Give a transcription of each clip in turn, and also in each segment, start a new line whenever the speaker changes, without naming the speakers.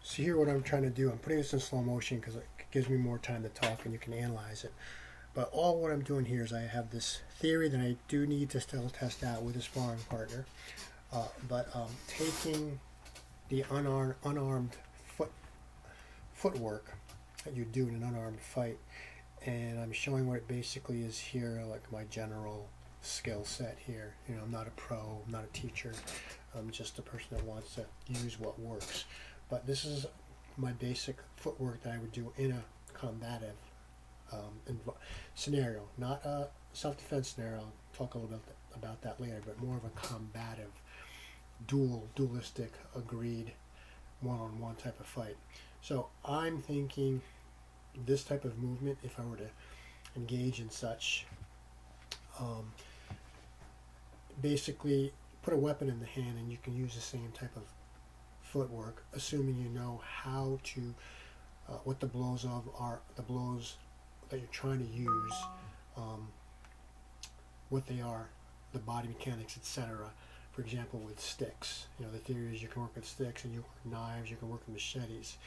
So here what I'm trying to do, I'm putting this in slow motion because it gives me more time to talk and you can analyze it. But all what I'm doing here is I have this theory that I do need to still test out with a sparring partner. But taking the unarmed footwork that you do in an unarmed fight, and I'm showing what it basically is here, like my general skill set here. You know, I'm not a pro, I'm not a teacher. I'm just a person that wants to use what works. But this is my basic footwork that I would do in a combative scenario, not a self-defense scenario. I'll talk a little bit about that later, but more of a combative, dualistic, agreed, one-on-one type of fight. So I'm thinking this type of movement, if I were to engage in such, basically put a weapon in the hand and you can use the same type of footwork, assuming you know how to, what the blows are, the blows that you're trying to use, what they are, the body mechanics, etc. For example, with sticks, you know, the theory is you can work with sticks and you work with knives, you can work with machetes.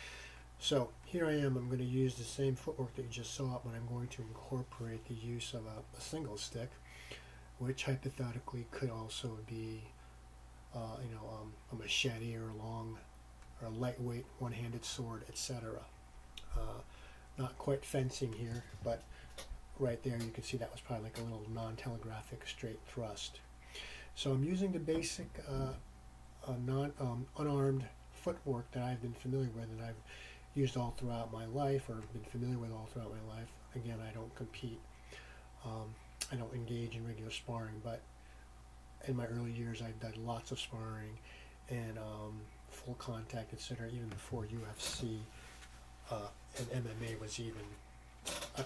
So here I am, I'm going to use the same footwork that you just saw, but I'm going to incorporate the use of a single stick, which hypothetically could also be a machete or a lightweight one-handed sword, etc. Not quite fencing here, but right there you can see that was probably like a little non-telegraphic straight thrust. So I'm using the basic unarmed footwork that I've been familiar with and I've used all throughout my life, or been familiar with all throughout my life. Again, I don't compete. I don't engage in regular sparring, but in my early years I've done lots of sparring and full contact, etc. Even before UFC and MMA was even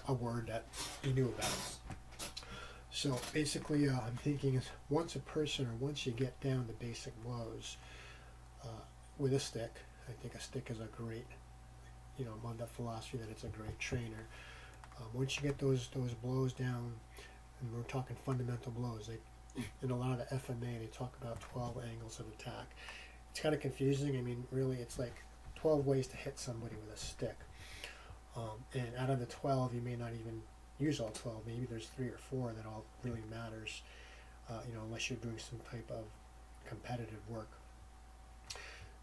a word that you knew about. So basically I'm thinking is once you get down to basic blows with a stick, I think a stick is a great, I'm on that philosophy that it's a great trainer. Once you get those blows down, and we're talking fundamental blows, in a lot of the FMA they talk about 12 angles of attack. It's kind of confusing. I mean, really it's like 12 ways to hit somebody with a stick. And out of the 12, you may not even use all 12. Maybe there's 3 or 4 that all really matters, unless you're doing some type of competitive work.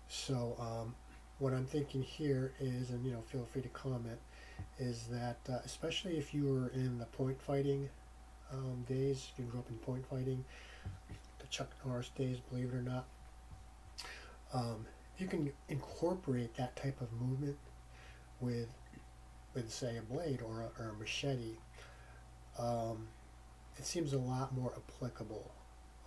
So what I'm thinking here is, and feel free to comment, is that especially if you were in the point fighting days, if you grew up in point fighting, the Chuck Norris days, believe it or not, if you can incorporate that type of movement with say a blade or a machete, it seems a lot more applicable.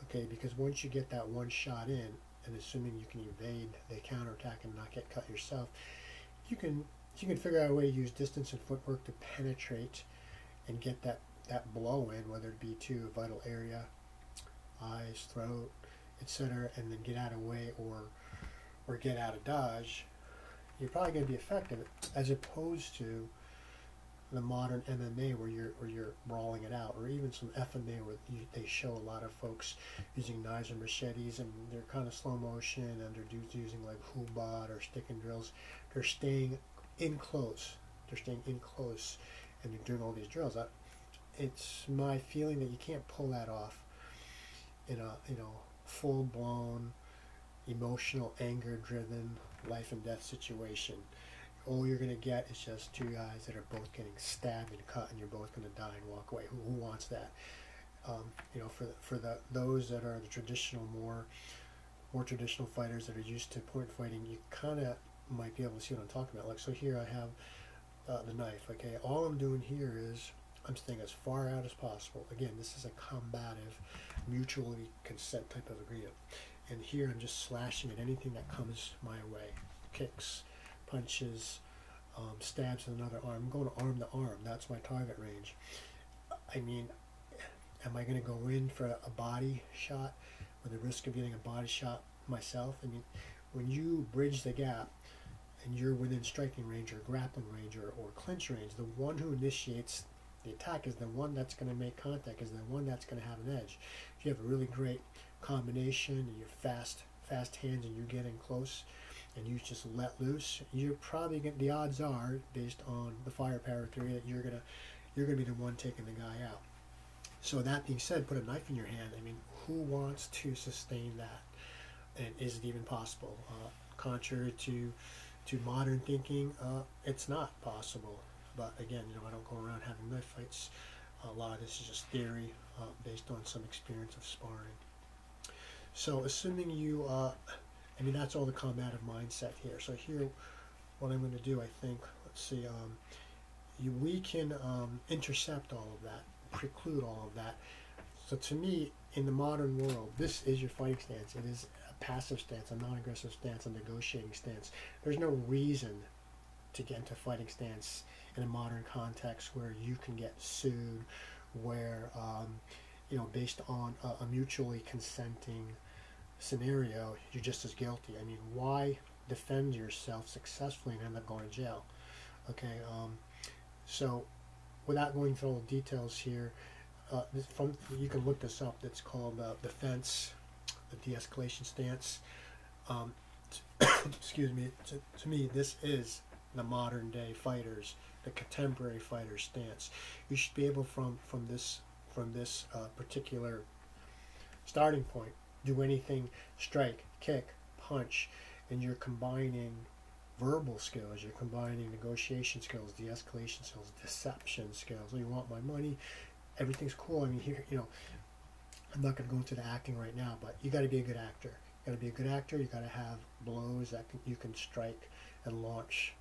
Okay, because once you get that one shot in, and assuming you can evade the counterattack and not get cut yourself, you can figure out a way to use distance and footwork to penetrate and get that blow in, whether it be to a vital area, eyes, throat, etc., and then get out of the way or get out of dodge. You're probably going to be effective, as opposed to the modern MMA where you're brawling it out, or even some FMA where they show a lot of folks using knives or machetes and they're kind of slow motion, and they're using like hubad or stick and drills. They're staying in close. And they're doing all these drills. It's my feeling that you can't pull that off in a full blown, emotional, anger driven life and death situation. All you're going to get is just 2 guys that are both getting stabbed and cut, and you're both going to die and walk away. Who wants that? For those that are the traditional, more traditional fighters that are used to point fighting, you kind of might be able to see what I'm talking about. Like, so here I have the knife. Okay, all I'm doing here is I'm staying as far out as possible. Again, this is a combative, mutually consent type of agreement. And here I'm just slashing at anything that comes my way. Kicks, punches, stabs with another arm. I'm going to arm to arm. That's my target range. I mean, am I going to go in for a body shot with the risk of getting a body shot myself? I mean, when you bridge the gap and you're within striking range or grappling range or clinch range, the one who initiates the attack is the one that's going to make contact, is the one that's going to have an edge. If you have a really great combination and you're fast hands and you're getting close, and you just let loose, you're probably the odds are, based on the firepower theory, that you're gonna be the one taking the guy out. So that being said, put a knife in your hand. I mean, who wants to sustain that? And is it even possible? Contrary to modern thinking, it's not possible. But again, I don't go around having knife fights. A lot of this is just theory based on some experience of sparring. So assuming you, I mean, that's all the combative mindset here. So here, what I'm going to do, I think, let's see, we can intercept all of that, preclude all of that. So to me, in the modern world, this is your fighting stance. It is a passive stance, a non-aggressive stance, a negotiating stance. There's no reason to get into fighting stance in a modern context where you can get sued, where based on a mutually consenting scenario, you're just as guilty. I mean, why defend yourself successfully and end up going to jail? Okay, so without going through all the details here, you can look this up. It's called defense, the de-escalation stance. Excuse me. To me, this is the modern day fighters, the contemporary fighter stance. You should be able from this particular starting point, do anything, strike, kick, punch, and you're combining verbal skills, you're combining negotiation skills, de-escalation skills, deception skills. Oh, you want my money? Everything's cool. I mean, here, I'm not going to go into the acting right now, but you got to be a good actor. You got to be a good actor. You got to have blows that you can strike and launch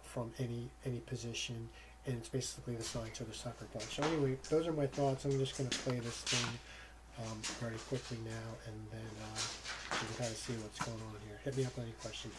from any position, and it's basically the science of the sucker punch. So anyway, those are my thoughts. I'm just going to play this thing very quickly now, and then you can kind of see what's going on here. Hit me up with any questions.